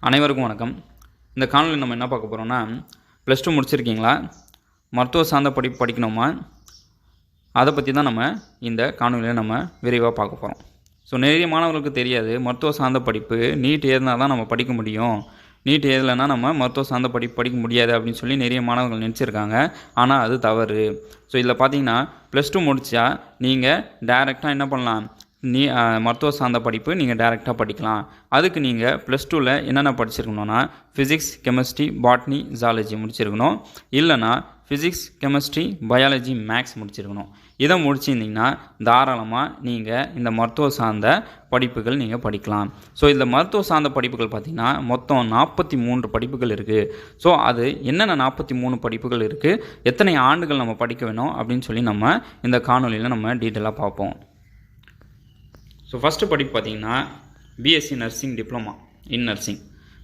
அனைவருக்கும் வணக்கம். இந்த காணொலியில் நம்ம என்ன பார்க்க போகிறோம்னா, +2 முடிச்சிருக்கீங்களா, மருத்துவ சார்ந்த படிப்பு படிக்கணுமா, அதை பற்றி தான் நம்ம இந்த காணொலியில் நம்ம விரைவாக பார்க்க போகிறோம். ஸோ நிறைய மாணவர்களுக்கு தெரியாது, மருத்துவ சார்ந்த படிப்பு நீட் எழுதினா தான் நம்ம படிக்க முடியும், நீட் எழுதலைன்னா நம்ம மருத்துவ சார்ந்த படிப்பு படிக்க முடியாது அப்படின்னு சொல்லி நிறைய மாணவர்கள் நினச்சிருக்காங்க. ஆனால் அது தவறு. ஸோ இதில் பார்த்தீங்கன்னா +2 முடித்தா நீங்கள் டைரெக்டாக என்ன பண்ணலாம், மருத்துவ சார்ந்த படிப்பு நீங்கள் டைரெக்டாக படிக்கலாம். அதுக்கு நீங்கள் +2ல் என்னென்ன படிச்சிருக்கணும்னா, ஃபிசிக்ஸ், கெமிஸ்ட்ரி, பாட்னி, ஜாலஜி முடிச்சிருக்கணும். இல்லைனா ஃபிசிக்ஸ், கெமிஸ்ட்ரி, பயாலஜி, மேக்ஸ் முடிச்சிருக்கணும். இதை முடிச்சிருந்தீங்கன்னா தாராளமாக நீங்கள் இந்த மருத்துவ சார்ந்த படிப்புகள் நீங்கள் படிக்கலாம். ஸோ இந்த மருத்துவ சார்ந்த படிப்புகள் பார்த்திங்கன்னா மொத்தம் 43 படிப்புகள் இருக்குது. ஸோ அது என்னென்ன 43 படிப்புகள் இருக்குது, எத்தனை ஆண்டுகள் நம்ம படிக்க வேணும் அப்படின்னு சொல்லி நம்ம இந்த காணொலியில் நம்ம டீட்டெயிலாக பார்ப்போம். ஸோ ஃபஸ்ட்டு படிப்பு பார்த்திங்கன்னா BSc nursing diploma in nursing.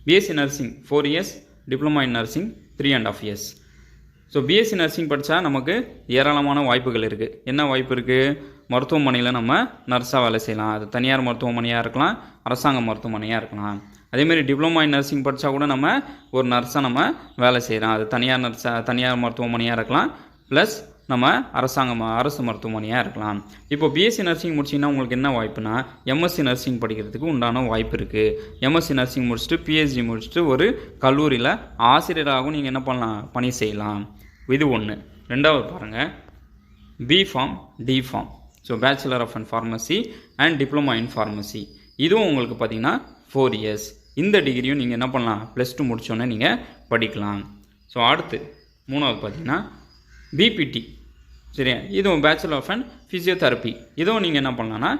BSc nursing 4 years, diploma in nursing 3.5 years. So BSc nursing படித்தா நமக்கு ஏராளமான வாய்ப்புகள் இருக்குது. என்ன வாய்ப்பு இருக்குது, மருத்துவமனையில் நம்ம நர்ஸாக வேலை செய்யலாம். அது தனியார் மருத்துவமனையாக இருக்கலாம், அரசாங்க மருத்துவமனையாக இருக்கலாம். அதேமாதிரி டிப்ளமா இன் நர்சிங் படித்தா கூட நம்ம ஒரு நர்ஸாக நம்ம வேலை செய்யலாம். அது தனியார் மருத்துவமனையாக இருக்கலாம், ப்ளஸ் நம்ம அரசு மருத்துவமனையாக இருக்கலாம். இப்போ பிஎஸ்சி நர்சிங் முடிச்சிங்கன்னா உங்களுக்கு என்ன வாய்ப்புனா, எம்எஸ்சி நர்சிங் படிக்கிறதுக்கு உண்டான வாய்ப்பு இருக்குது. எம்எஸ்சி நர்சிங் முடிச்சுட்டு பிஹெச்டி முடிச்சுட்டு ஒரு கல்லூரியில் ஆசிரியராகவும் நீங்கள் என்ன பண்ணலாம், பணி செய்யலாம். இது ஒன்று. ரெண்டாவது பாருங்கள், B Pharm, D Pharm. So bachelor of pharmacy and diploma in pharmacy. இதுவும் உங்களுக்கு பார்த்திங்கன்னா 4 இயர்ஸ். இந்த டிகிரியும் நீங்கள் என்ன பண்ணலாம், +2 முடித்தோன்னே நீங்கள் படிக்கலாம். ஸோ அடுத்து மூணாவது பார்த்திங்கன்னா பிபிடி. சரியா, இதுவும் பேச்சுலர் ஆஃப் ஃபிசியோதெரப்பி. இதுவும் நீங்கள் என்ன பண்ணலான்னா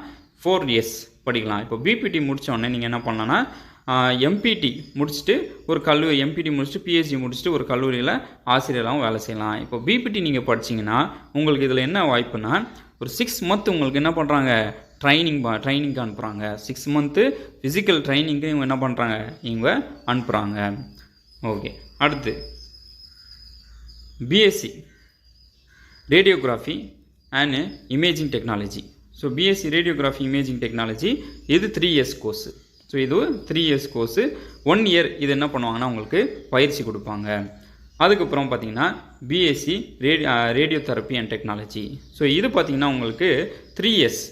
4 இயர்ஸ் படிக்கலாம். இப்போ பிபிடி முடித்தோடனே நீங்கள் என்ன பண்ணலான்னா எம்பிடி முடிச்சுட்டு ஒரு கல்லூரி, எம்பிடி முடிச்சுட்டு பிஹெச்டி முடிச்சுட்டு ஒரு கல்லூரியில் ஆசிரியராகவும் வேலை செய்யலாம். இப்போ பிபிடி நீங்கள் படிச்சிங்கன்னா உங்களுக்கு இதில் என்ன வாய்ப்புனா, ஒரு 6 மந்த் உங்களுக்கு என்ன பண்ணுறாங்க, ட்ரைனிங்க்கு அனுப்புகிறாங்க. 6 மந்த்து ஃபிசிக்கல் ட்ரைனிங்க்கு இவங்க என்ன பண்ணுறாங்க, இவங்க அனுப்புகிறாங்க. ஓகே, அடுத்து BSc radiography and imaging technology. So BSc radiography imaging technology இது 3 இயர்ஸ் கோர்ஸு. ஸோ இது 3 இயர்ஸ் கோர்ஸு. 1 இயர் இது என்ன பண்ணுவாங்கன்னா உங்களுக்கு பயிற்சி கொடுப்பாங்க. அதுக்கப்புறம் பார்த்தீங்கன்னா BSc radio therapy and technology. So இது பார்த்திங்கன்னா உங்களுக்கு 3 இயர்ஸ்.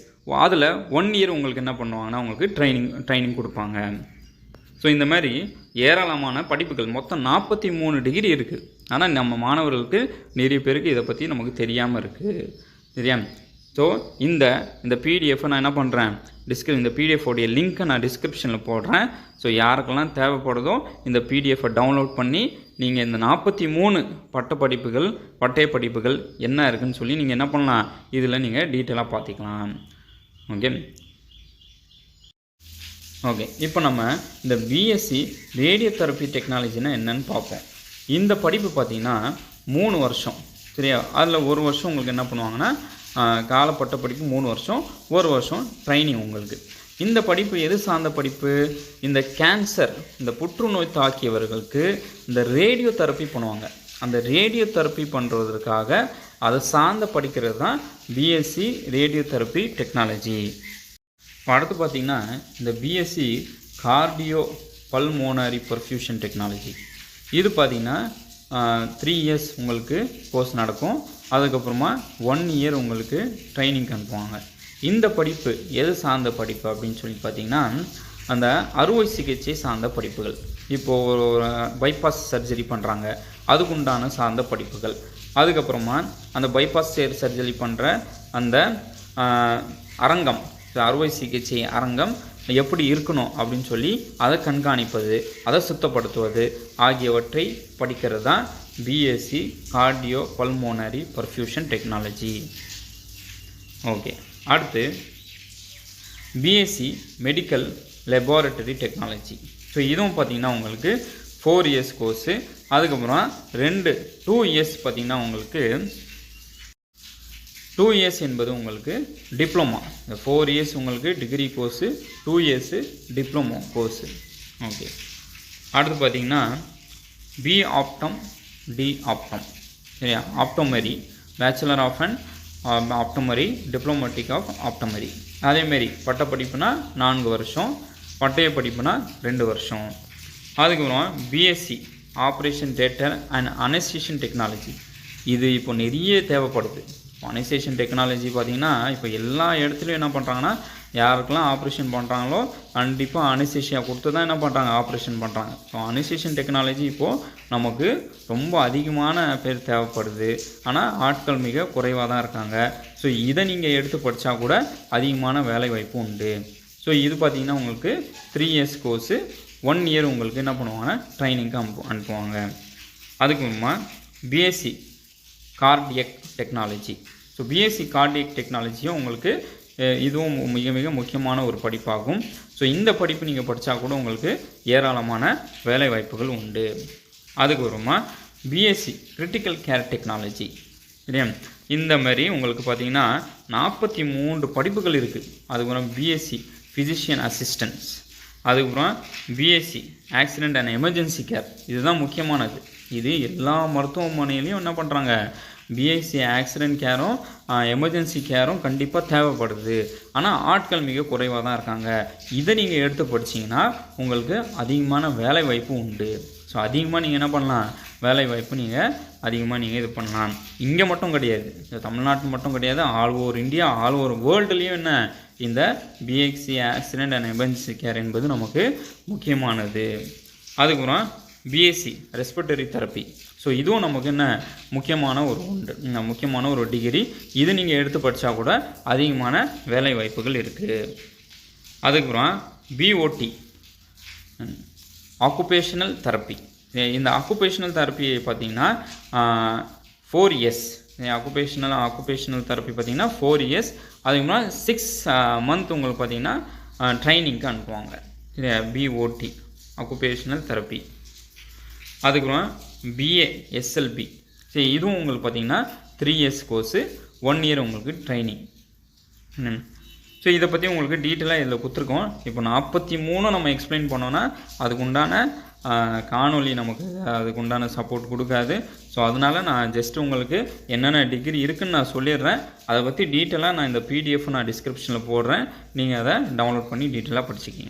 அதில் 1 இயர் உங்களுக்கு என்ன பண்ணுவாங்கன்னா உங்களுக்கு ட்ரைனிங் கொடுப்பாங்க. ஸோ இந்த மாதிரி ஏராளமான படிப்புகள், மொத்தம் 43 டிகிரி இருக்குது. ஆனால் நம்ம மாணவர்களுக்கு நிறைய பேருக்கு இதை பற்றி நமக்கு தெரியாமல் இருக்குது. சரியா? ஸோ இந்த பிடிஎஃப்பை நான் என்ன பண்ணுறேன், இந்த பிடிஎஃபோடைய லிங்க்கை நான் டிஸ்கிரிப்ஷனில் போடுறேன். ஸோ யாருக்கெல்லாம் தேவைப்படுதோ இந்த பிடிஎஃப்பை டவுன்லோட் பண்ணி நீங்கள் இந்த 43 பட்டய படிப்புகள் என்ன இருக்குதுன்னு சொல்லி நீங்கள் என்ன பண்ணலாம், இதில் நீங்கள் டீட்டெயிலாக பார்த்துக்கலாம். ஓகே, இப்போ நம்ம இந்த பிஎஸ்சி ரேடியோ தெரப்பி டெக்னாலஜினா என்னன்னு பார்ப்போம். இந்த படிப்பு பார்த்திங்கன்னா 3 வருஷம். சரியா? அதில் 1 வருஷம் உங்களுக்கு என்ன பண்ணுவாங்கன்னா காலப்பட்ட படிப்பு 3 வருஷம், 1 வருஷம் ட்ரைனிங் உங்களுக்கு. இந்த படிப்பு எது சார்ந்த படிப்பு, இந்த கேன்சர், இந்த புற்றுநோய் தாக்கியவர்களுக்கு இந்த ரேடியோ தெரப்பி பண்ணுவாங்க. அந்த ரேடியோ தெரப்பி பண்ணுறதுக்காக அதை சார்ந்த படிக்கிறது தான் பிஎஸ்சி ரேடியோ தெரப்பி டெக்னாலஜி. அடுத்து பார்த்திங்கன்னா இந்த BSc cardio pulmonary perfusion technology. இது பார்த்திங்கன்னா 3 இயர்ஸ் உங்களுக்கு கோர்ஸ் நடக்கும். அதுக்கப்புறமா 1 இயர் உங்களுக்கு ட்ரைனிங் அனுப்புவாங்க. இந்த படிப்பு எது சார்ந்த படிப்பு அப்படின்னு சொல்லி பார்த்திங்கன்னா அந்த அறுவை சிகிச்சை சார்ந்த படிப்புகள். இப்போது ஒரு பைபாஸ் சர்ஜரி பண்ணுறாங்க, அதுக்குண்டான சார்ந்த படிப்புகள். அதுக்கப்புறமா அந்த பைபாஸ் சர்ஜரி பண்ணுற அந்த அரங்கம், அறுவை சிகிச்சை அரங்கம் எப்படி இருக்கணும் அப்படின்னு சொல்லி அதை கண்காணிப்பது, அதை சுத்தப்படுத்துவது ஆகியவற்றை படிக்கிறது தான் BSc cardio pulmonary perfusion technology. Okay, அடுத்து BSc medical laboratory technology. So இதுவும் பார்த்திங்கன்னா உங்களுக்கு 4 இயர்ஸ் கோர்ஸு. அதுக்கப்புறம் 2 இயர்ஸ் பார்த்திங்கன்னா உங்களுக்கு 2 இயர்ஸ் என்பது உங்களுக்கு டிப்ளமா. இந்த 4 இயர்ஸ் உங்களுக்கு degree course, 2 years diploma course. Okay, அடுத்து பார்த்திங்கன்னா பி ஆப்டம், டி ஆப்டம். சரியா? ஆப்டோமரி, பேச்சுலர் ஆஃப் ஆப்டோமரி, டிப்ளமேட்டிக் ஆஃப் ஆப்டோமரி. அதேமாரி பட்டப்படிப்புனா 4 வருஷம், பட்டய படிப்புனா 2 வருஷம். அதுக்கப்புறம் BSc operation theatre and anaesthesia technology. இது இப்போ நிறைய தேவைப்படுது. அனஸ்தீசியா டெக்னாலஜி பார்த்திங்கன்னா இப்போ எல்லா இடத்துலையும் என்ன பண்ணுறாங்கன்னா, யாருக்கெல்லாம் ஆப்ரேஷன் பண்ணுறாங்களோ கண்டிப்பாக அனஸ்தீசியா கொடுத்து தான் என்ன பண்ணுறாங்க, ஆப்ரேஷன் பண்ணுறாங்க. ஸோ அனஸ்தீசியா டெக்னாலஜி இப்போது நமக்கு ரொம்ப அதிகமான பேர் தேவைப்படுது. ஆனால் ஆட்கள் மிக குறைவாக தான் இருக்காங்க. ஸோ இதை நீங்கள் எடுத்து படித்தா கூட அதிகமான வேலை வாய்ப்பு உண்டு. ஸோ இது பார்த்திங்கன்னா உங்களுக்கு 3 years கோர்ஸு, 1 year உங்களுக்கு என்ன பண்ணுவாங்க, ட்ரைனிங்க்கு அனுப்புவாங்க. அதுக்கப்புறமா BSc cardiac technology. So BSc cardiac டெக்னாலஜியும் உங்களுக்கு இதுவும் மிக மிக முக்கியமான ஒரு படிப்பாகும். ஸோ இந்த படிப்பு நீங்கள் படித்தா கூட உங்களுக்கு ஏராளமான வேலை வாய்ப்புகள் உண்டு. அதுக்கப்புறமா பிஎஸ்சி கிரிட்டிக்கல் கேர் டெக்னாலஜி. சரியா, இந்த மாதிரி உங்களுக்கு பார்த்திங்கன்னா 43 படிப்புகள் இருக்குது. அதுக்கப்புறம் பிஎஸ்சி ஃபிசிஷியன் அசிஸ்டன்ஸ், அதுக்கப்புறம் BSc accident and emergency care. இதுதான் முக்கியமானது. இது எல்லா மருத்துவமனையிலையும் என்ன பண்ணுறாங்க, பிஎஸ்சி ஆக்சிடெண்ட் கேரும் எமர்ஜென்சி கேரும் கண்டிப்பாக தேவைப்படுது. ஆனால் ஆட்கள் மிக குறைவாக தான் இருக்காங்க. இதை நீங்கள் எடுத்து படிச்சிங்கன்னா உங்களுக்கு அதிகமான வேலை வாய்ப்பு உண்டு. ஸோ அதிகமாக நீங்கள் என்ன பண்ணலாம், வேலை வாய்ப்பு நீங்கள் அதிகமாக நீங்கள் இது பண்ணலாம். இங்கே மட்டும் கிடையாது, தமிழ்நாட்டு மட்டும் கிடையாது, all over India, all over வேர்ல்டுலேயும் என்ன இந்த BSc accident and emergency care என்பது நமக்கு முக்கியமானது. அதுக்கப்புறம் பிஎஸ்சி ரெஸ்பிரேட்டரி தெரப்பி. ஸோ இதுவும் நமக்கு என்ன முக்கியமான முக்கியமான ஒரு டிகிரி. இது நீங்கள் எடுத்து படித்தா கூட அதிகமான வேலை வாய்ப்புகள் இருக்குது. அதுக்கப்புறம் பிஓடி ஆக்குபேஷனல் தெரப்பி. இந்த ஆக்குபேஷனல் தெரப்பி பார்த்திங்கன்னா 4 years. ஆக்குபேஷனல் தெரப்பி பார்த்திங்கன்னா 4 years. அதுக்கப்புறம் 6 month உங்களுக்கு பார்த்திங்கன்னா ட்ரைனிங்க்கு அனுப்புவாங்க. BOD occupational therapy. அதுக்கப்புறம் பிஏ எஸ்எல்பி. சரி, இதுவும் உங்களுக்கு பார்த்திங்கன்னா 3 years கோர்ஸு, 1 year உங்களுக்கு ட்ரைனிங். ஸோ இதை பற்றி உங்களுக்கு டீட்டெயிலாக இதில் கொடுத்துருக்கோம். இப்போ 43 நம்ம எக்ஸ்பிளைன் பண்ணோன்னா அதுக்குண்டான காணொலி நமக்கு அதுக்குண்டான சப்போர்ட் கொடுக்காது. ஸோ அதனால் நான் ஜஸ்ட் உங்களுக்கு என்னென்ன டிகிரி இருக்குதுன்னு நான் சொல்லிடுறேன். அதை பற்றி டீட்டெயிலாக நான் இந்த பிடிஎஃப் நான் டிஸ்கிரிப்ஷனில் போடுறேன். நீங்கள் அதை டவுன்லோட் பண்ணி டீட்டெயிலாக படிச்சுக்கிங்க.